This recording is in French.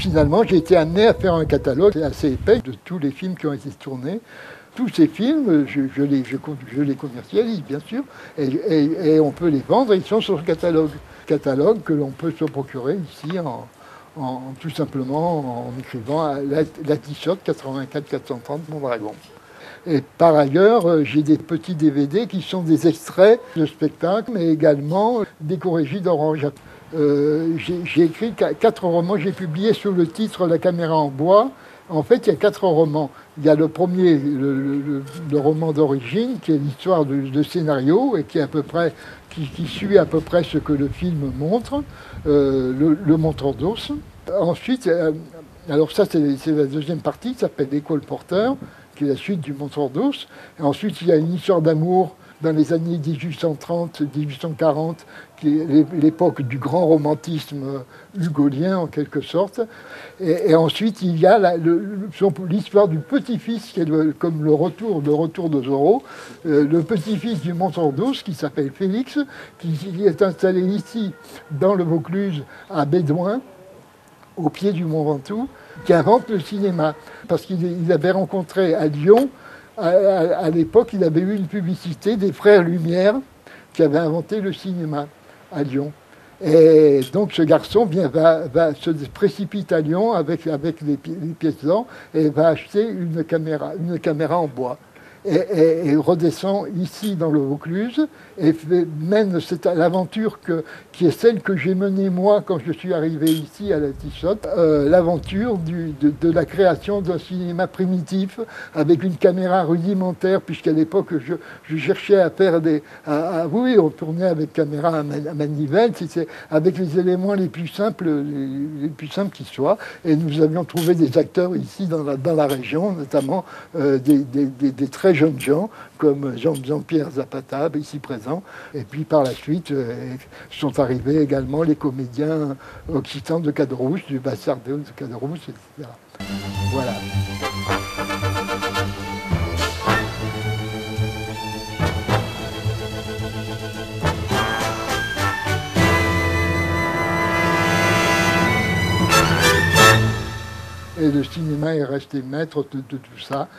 finalement, j'ai été amené à faire un catalogue assez épais de tous les films qui ont été tournés. Tous ces films, je les commercialise, bien sûr, et on peut les vendre, ils sont sur le catalogue. Catalogue que l'on peut se procurer ici tout simplement en écrivant la t-shirt 84 430 Mondragon. Et par ailleurs, j'ai des petits DVD qui sont des extraits de spectacles, mais également des chorégies d'Orange. J'ai écrit 4 romans, j'ai publié sous le titre La caméra en bois. En fait, il y a 4 romans. Il y a le premier, le roman d'origine, qui est l'histoire de scénario et qui suit à peu près ce que le film montre, le montreur d'os. Ensuite, alors ça c'est la deuxième partie, qui s'appelle L'école porteur, qui est la suite du montreur d'os. Ensuite, il y a une histoire d'amour dans les années 1830-1840, qui est l'époque du grand romantisme hugolien en quelque sorte. Et ensuite, il y a l'histoire du petit-fils, qui est comme le retour de Zorro, le petit-fils du montreur d'os, qui s'appelle Félix, qui est installé ici, dans le Vaucluse, à Bédouin, au pied du Mont Ventoux, qui invente le cinéma. Parce qu'il avait rencontré à Lyon, à l'époque, il avait eu une publicité des frères Lumière qui avaient inventé le cinéma à Lyon. Et donc ce garçon se précipite à Lyon avec les pièces d'or et va acheter une caméra en bois. Et redescend ici dans le Vaucluse et mène l'aventure qui est celle que j'ai menée moi quand je suis arrivé ici à la Tichotte, l'aventure de la création d'un cinéma primitif avec une caméra rudimentaire, puisqu'à l'époque je cherchais à faire oui, on tournait avec caméra à manivelle, avec les éléments les plus simples qui soient, et nous avions trouvé des acteurs ici dans la région, notamment des très jeunes gens comme Jean-Pierre Zapata, ici présent. Et puis par la suite sont arrivés également les comédiens occitans de Caderousse, du Bassardéon de Caderousse, etc. Voilà. Et le cinéma est resté maître de tout ça.